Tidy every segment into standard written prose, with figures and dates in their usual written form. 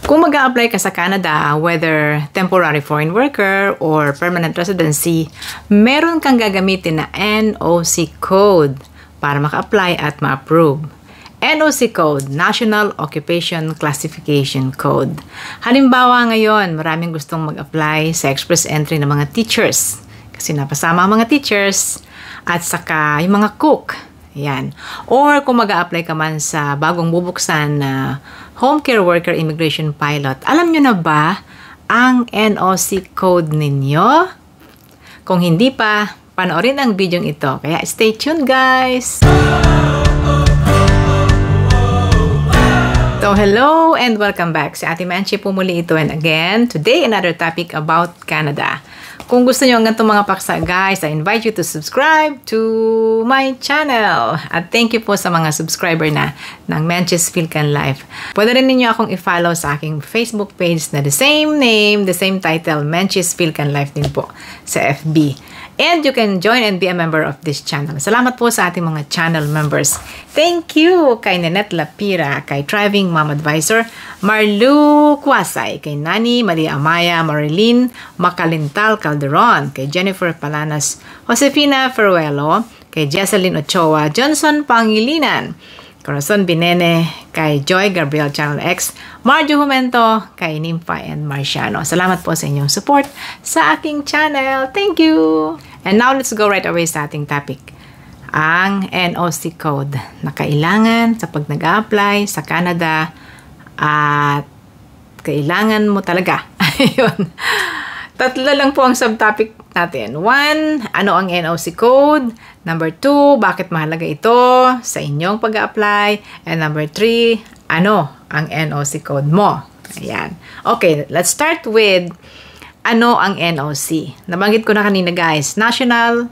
Kung mag-a-apply ka sa Canada, whether temporary foreign worker or permanent residency, meron kang gagamitin na NOC code para maka-apply at ma-approve. NOC code, National Occupation Classification Code. Halimbawa ngayon, maraming gustong mag-apply sa express entry ng mga teachers. Kasi napasama ang mga teachers at saka yung mga cook. Yan. Or kung mag-a-apply ka man sa bagong bubuksan na home care worker immigration pilot, alam nyo na ba ang NOC code ninyo? Kung hindi pa, panoorin ang video ito. Kaya stay tuned, guys! So, hello and welcome back. Si Ate Manchi po muli ito. And again, today another topic about Canada. Kung gusto nyo ang ganitong mga paksa, guys, I invite you to subscribe to my channel. At thank you po sa mga subscriber na ng Manchi's Philcan Life. Pwede rin ninyo akong i-follow sa aking Facebook page na the same name, the same title, Manchi's Philcan Life din po sa FB. And you can join and be a member of this channel. Salamat po sa ating mga channel members. Thank you kay Nanette Lapira, kay Thriving Mom Advisor, Marlu Kwasay, kay Nani Maria Amaya, Marilyn Macalintal Calderon, kay Jennifer Palanas, Josefina Ferruelo, kay Jesseline Ochoa, Johnson Pangilinan, Corazon Binene, kay Joy Gabriel Channel X, Marjo Jumento, kay Nympha and Marciano. Salamat po sa inyong support sa aking channel. Thank you! And now, let's go right away sa ating topic. Ang NOC code na kailangan sa pag nag-a-apply sa Canada at kailangan mo talaga. Ayun. Tatlo lang po ang subtopic natin. 1, ano ang NOC code? Number 2, bakit mahalaga ito sa inyong pag-a-apply? And number 3, ano ang NOC code mo? Ayan. Okay, let's start with ano ang NOC. Nabanggit ko na kanina, guys. National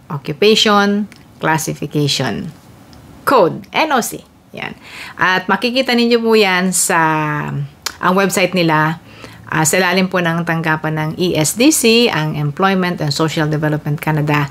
Occupation Classification Code. NOC. Yan. At makikita ninyo po yan sa ang website nila. Sa ilalim po ng tanggapan ng ESDC, ang Employment and Social Development Canada.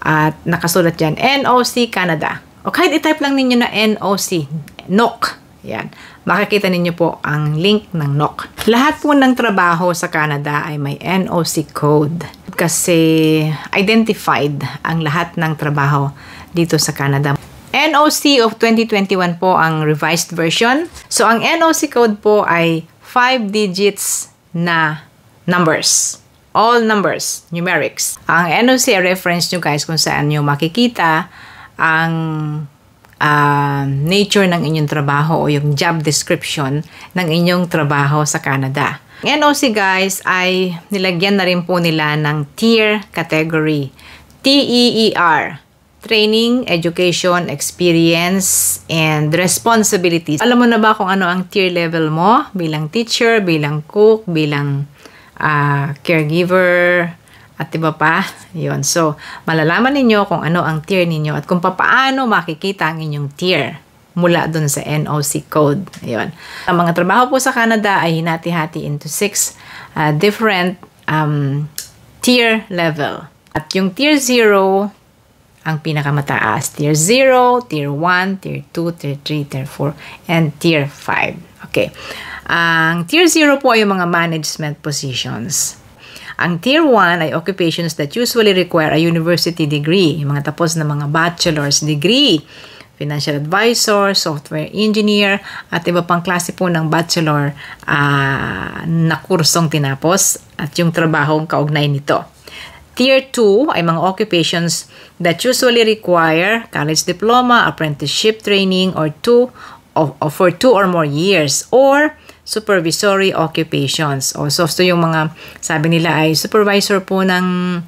At nakasulat dyan, NOC Canada. O kahit i-type lang ninyo na NOC, NOC. Yan. Makikita ninyo po ang link ng NOC. Lahat po ng trabaho sa Canada ay may NOC code. Kasi identified ang lahat ng trabaho dito sa Canada. NOC of 2021 po ang revised version. So, ang NOC code po ay 5 digits na numbers. All numbers, numerics. Ang NOC reference nyo, guys, kung saan nyo makikita ang nature ng inyong trabaho o yung job description ng inyong trabaho sa Canada. Ang NOC, guys, ay nilagyan na rin po nila ng tier category. TEER. Training, Education, Experience, and Responsibilities. Alam mo na ba kung ano ang tier level mo? Bilang teacher, bilang cook, bilang caregiver, at iba pa. Yun. So, malalaman ninyo kung ano ang tier ninyo at kung paano makikita ang inyong tier mula dun sa NOC code. Ayun. Ang mga trabaho po sa Canada ay hinati-hati into 6 different tier level. At yung tier 0, ang pinakamataas. Tier 0, Tier 1, Tier 2, Tier 3, Tier 4, and Tier 5. Okay. Ang Tier 0 po ay yung mga management positions. Ang Tier 1 ay occupations that usually require a university degree. Yung mga tapos na mga bachelor's degree. Financial advisor, software engineer, at iba pang klase po ng bachelor na kursong tinapos at yung trabahong kaugnay nito. Tier 2 ay mga occupations that usually require college diploma, apprenticeship training, or for 2 or more years, or supervisory occupations. So yung mga, sabi nila ay supervisor po ng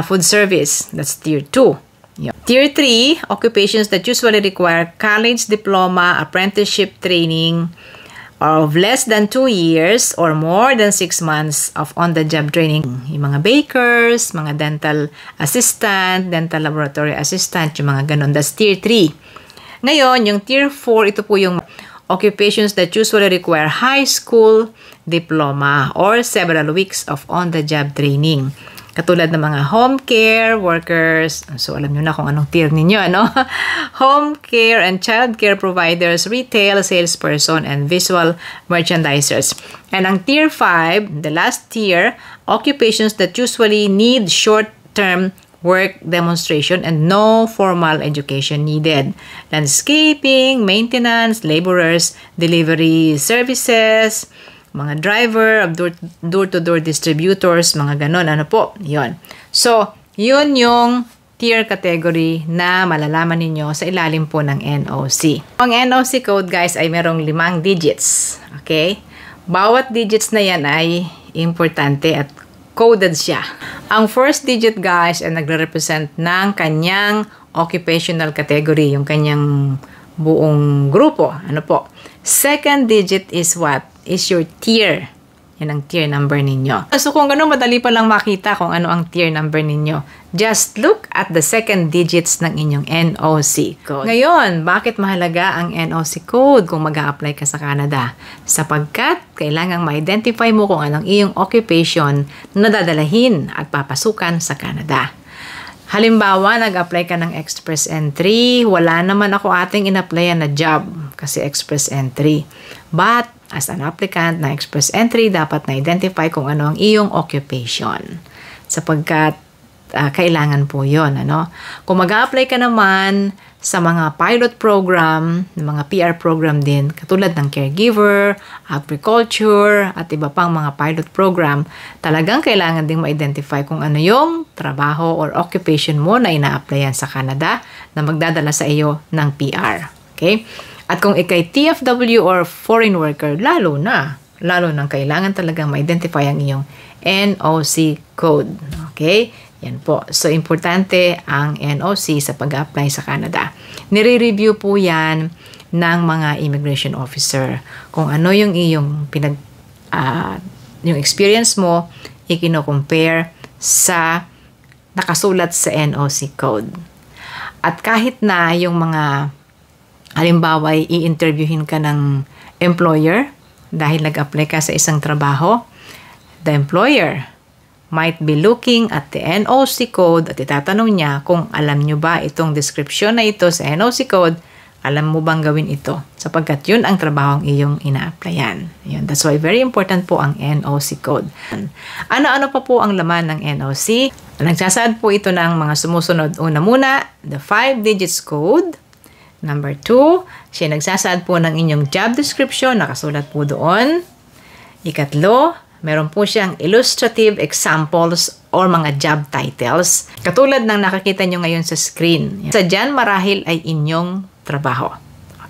food service. That's Tier 2. Yeah. Tier 3, occupations that usually require college diploma, apprenticeship training, of less than 2 years or more than 6 months of on-the-job training. Yung mga bakers, mga dental assistant, dental laboratory assistant, yung mga ganun. That's Tier 3. Ngayon, yung Tier 4, ito po yung occupations that usually require high school diploma or several weeks of on-the-job training. Katulad ng mga home care workers. So, alam nyo na kung anong tier ninyo, ano? Home care and child care providers, retail, salesperson, and visual merchandisers. And ang tier 5, the last tier, occupations that usually need short-term work demonstration and no formal education needed. Landscaping, maintenance, laborers, delivery services, mga driver of door-to-door distributors, mga ganon, ano po, yon. So, yun yung tier category na malalaman ninyo sa ilalim po ng NOC. Ang NOC code, guys, ay merong 5 digits. Okay? Bawat digits na yan ay importante at coded siya. Ang first digit, guys, ay nagre-represent ng kanyang occupational category, yung kanyang buong grupo. Ano po? Second digit is what? Is your tier. Yan ang tier number ninyo. So, kung gano'n, madali pa lang makita kung ano ang tier number ninyo. Just look at the second digits ng inyong NOC code. Ngayon, bakit mahalaga ang NOC code kung mag-a-apply ka sa Canada? Sapagkat, kailangang ma-identify mo kung anong iyong occupation na dadalahin at papasukan sa Canada. Halimbawa, nag-apply ka ng express entry, wala naman ako ating in-applyan na job kasi express entry. But, as an applicant na express entry, dapat na-identify kung ano ang iyong occupation. Sapagkat, kailangan po yun. Ano? Kung mag-apply ka naman sa mga pilot program, mga PR program din, katulad ng caregiver, agriculture, at iba pang mga pilot program, talagang kailangan ding ma-identify kung ano yung trabaho or occupation mo na ina-applyan sa Canada na magdadala sa iyo ng PR. Okay? At kung ikay TFW or foreign worker, lalo nang kailangan talagang ma-identify ang iyong NOC code. Okay? Yan po. So, importante ang NOC sa pag-apply sa Canada. Nire-review po yan ng mga immigration officer. Kung ano yung iyong yung experience mo, ikino-compare sa nakasulat sa NOC code. At kahit na yung mga halimbawa, i-interviewin ka ng employer dahil nag-apply ka sa isang trabaho, the employer might be looking at the NOC code at itatanong niya kung alam nyo ba itong description na ito sa NOC code, alam mo bang gawin ito? Sapagkat yun ang trabahong iyong ina-applyan. That's why very important po ang NOC code. Ano-ano pa po ang laman ng NOC? Nagsasaad po ito ng mga sumusunod. Una muna, the 5 digits code. Number 2, siya nagsasaad po ng inyong job description, nakasulat po doon. Ikatlo, meron po siyang illustrative examples or mga job titles. Katulad ng nakakita nyo ngayon sa screen. Sa dyan, marahil ay inyong trabaho.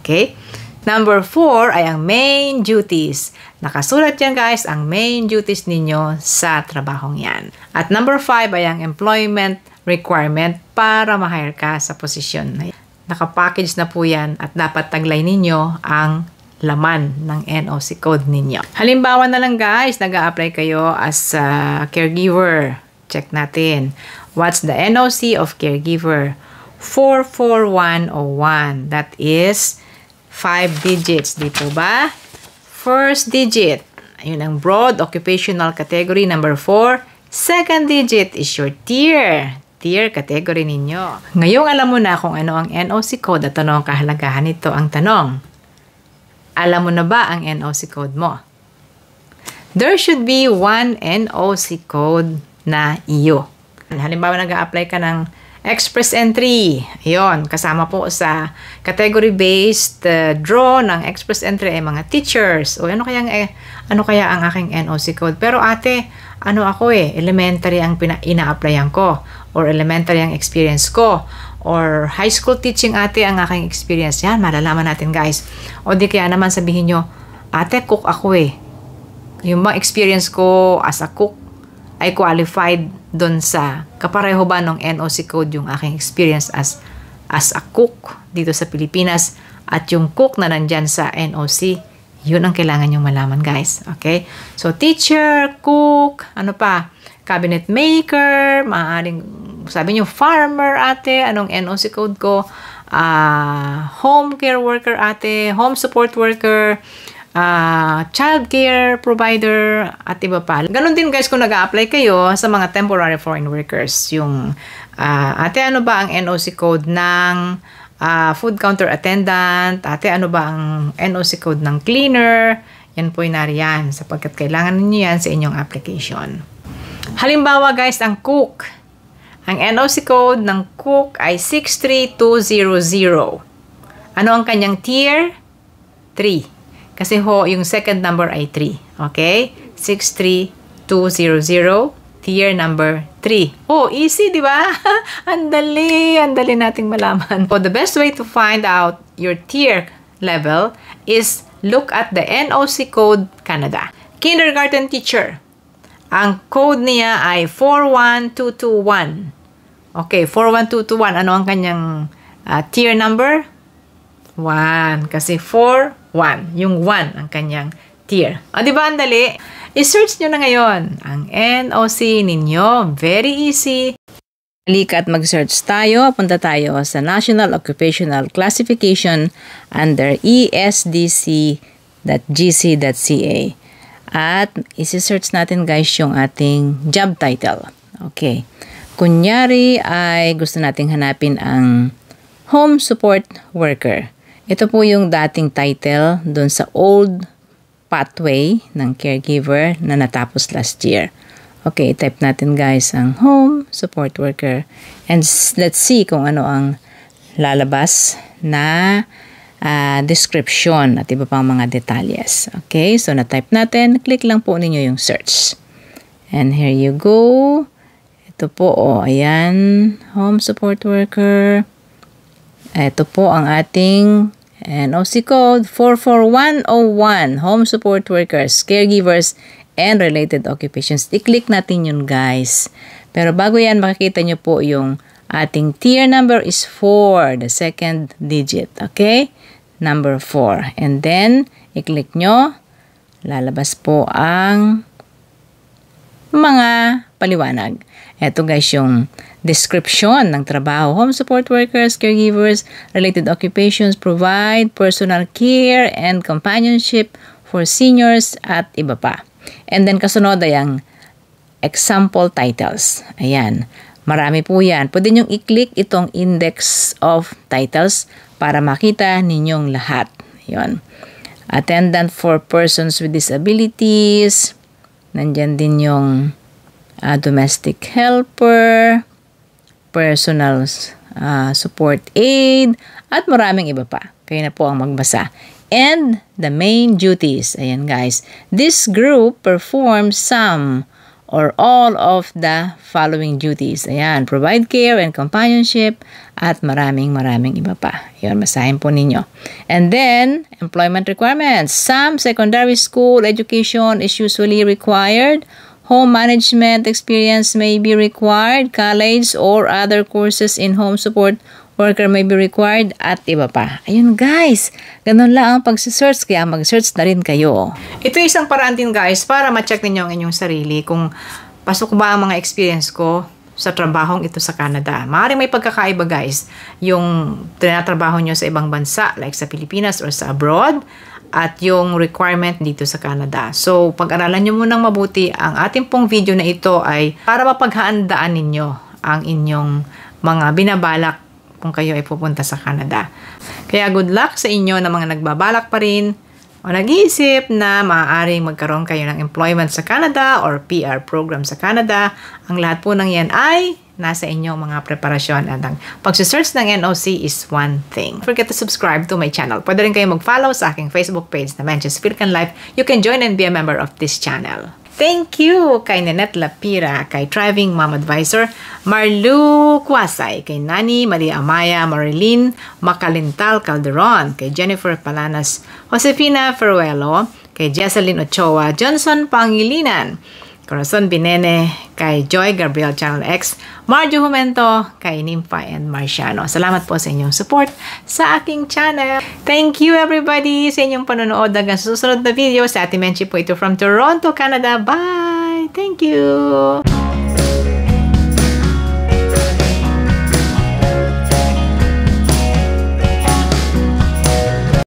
Okay? Number 4 ay ang main duties. Nakasulat yan, guys, ang main duties ninyo sa trabahong yan. At number 5 ay ang employment requirement para ma-hire ka sa posisyon na yan. Nakapackage na po yan at dapat taglay ninyo ang laman ng NOC code ninyo. Halimbawa na lang, guys, nag-a-apply kayo as a caregiver. Check natin. What's the NOC of caregiver? 44101. That is 5 digits. Di po ba? First digit. Ayun ang broad occupational category. Number 4. Second digit is your tier category ninyo. Ngayong alam mo na kung ano ang NOC code at ano ang kahalagahan nito, ang tanong, alam mo na ba ang NOC code mo? There should be one NOC code na iyo. Halimbawa, nag-a-apply ka ng express entry. Ayun, kasama po sa category-based draw ng express entry ay mga teachers. O ano kaya ang aking NOC code? Pero ate, ano ako elementary ang ina-applyan ko, or elementary ang experience ko, or high school teaching ate ang aking experience. Yan, malalaman natin, guys. O di kaya naman sabihin nyo, ate, cook ako Yung mga experience ko as a cook ay qualified doon sa kapareho ba ng NOC code yung aking experience as a cook dito sa Pilipinas at yung cook na nandyan sa NOC, yun ang kailangan yung malaman, guys. Okay? So, teacher, cook, ano pa? Cabinet maker, maaaring, sabi nyo, farmer ate, anong NOC code ko? Home care worker ate, home support worker, child care provider, at iba pa. Ganon din guys kung nag-a-apply kayo sa mga temporary foreign workers. Yung, ate ano ba ang NOC code ng food counter attendant? Ate ano ba ang NOC code ng cleaner? Yan po yung nariyan sapagkat kailangan ninyo yan sa inyong application. Halimbawa guys, ang cook. Ang NOC code ng cook ay 63200. Ano ang kanyang tier? 3. Kasi ho, yung second number ay 3. Okay? 63200, tier number 3. Oh, easy, di ba? Andali nating malaman. So, the best way to find out your tier level is look at the NOC code Canada. Kindergarten teacher. Ang code niya ay 41221. Okay, 41221. Ano ang kanyang tier number? 1. Kasi 4, 1. Yung 1 ang kanyang tier. O, diba ang dali? I-search nyo na ngayon ang NOC ninyo. Very easy. Halika at mag-search tayo. Punta tayo sa National Occupational Classification under esdc.gc.ca. At isi-search natin guys yung ating job title. Okay. Kunyari ay gusto nating hanapin ang home support worker. Ito po yung dating title doon sa old pathway ng caregiver na natapos last year. Okay, type natin guys ang home support worker. And let's see kung ano ang lalabas na description at iba pang mga detalles. Okay, so na-type natin. Click lang po ninyo yung search. And here you go. Ito po, ayan. Home support worker. Ito po ang ating NOC code 44101. Home support workers, caregivers, and related occupations. I-click natin yun guys. Pero bago yan, makikita nyo po yung ating tier number is 4. The second digit. Okay? Number 4. And then, i-click nyo. Lalabas po ang mga paliwanag. Ito guys yung description ng trabaho. Home support workers, caregivers, related occupations provide personal care and companionship for seniors at iba pa. And then kasunod ay ang example titles. Ayan. Marami po yan. Pwede nyong i-click itong index of titles para makita ninyong lahat. Yun. Attendant for persons with disabilities. Nandyan din yung domestic helper, personal support aid, at maraming iba pa. Kayo na po ang magbasa. And the main duties. Ayan guys. This group performs some or all of the following duties. Ayan. Provide care and companionship at maraming iba pa. Ayan. Masahin po ninyo. And then, employment requirements. Some secondary school education is usually required. Home management experience may be required. College or other courses in home support worker may be required at iba pa. Ayun guys, ganun lang ang pag-search kaya mag-search na rin kayo. Ito isang paraan din guys para ma-check ninyo ang inyong sarili kung pasok ba ang mga experience ko sa trabahong ito sa Canada. Maaaring may pagkakaiba guys yung tinatrabaho nyo sa ibang bansa like sa Pilipinas or sa abroad at yung requirement dito sa Canada. So, pag-aralan nyo munang mabuti. Ang ating pong video na ito ay para mapaghaandaan ninyo ang inyong mga binabalak kung kayo ay pupunta sa Canada. Kaya good luck sa inyo na mga nagbabalak pa rin o nag-iisip na maaaring magkaroon kayo ng employment sa Canada or PR program sa Canada. Ang lahat po ng yan ay nasa inyong mga preparasyon at ang pag-search ng NOC is one thing. Don't forget to subscribe to my channel. Pwede rin kayo mag-follow sa aking Facebook page na Menches Philican Life. You can join and be a member of this channel. Thank you kay Nanette Lapira, kay Thriving Mom Advisor, Marlu Kwasay, kay Nani Maria Amaya, Marilyn Macalintal Calderon, kay Jennifer Palanas, Josefina Ferruelo, kay Jesseline Ochoa, Johnson Pangilinan, Corazon Binene, kay Joy Gabriel Channel X, Marjo Jumento, kay Nympha and Marciano. Salamat po sa inyong support sa aking channel. Thank you everybody sa inyong panonood. Hanggang sa susunod na video. Sa Ate Menchi po ito from Toronto, Canada. Bye! Thank you!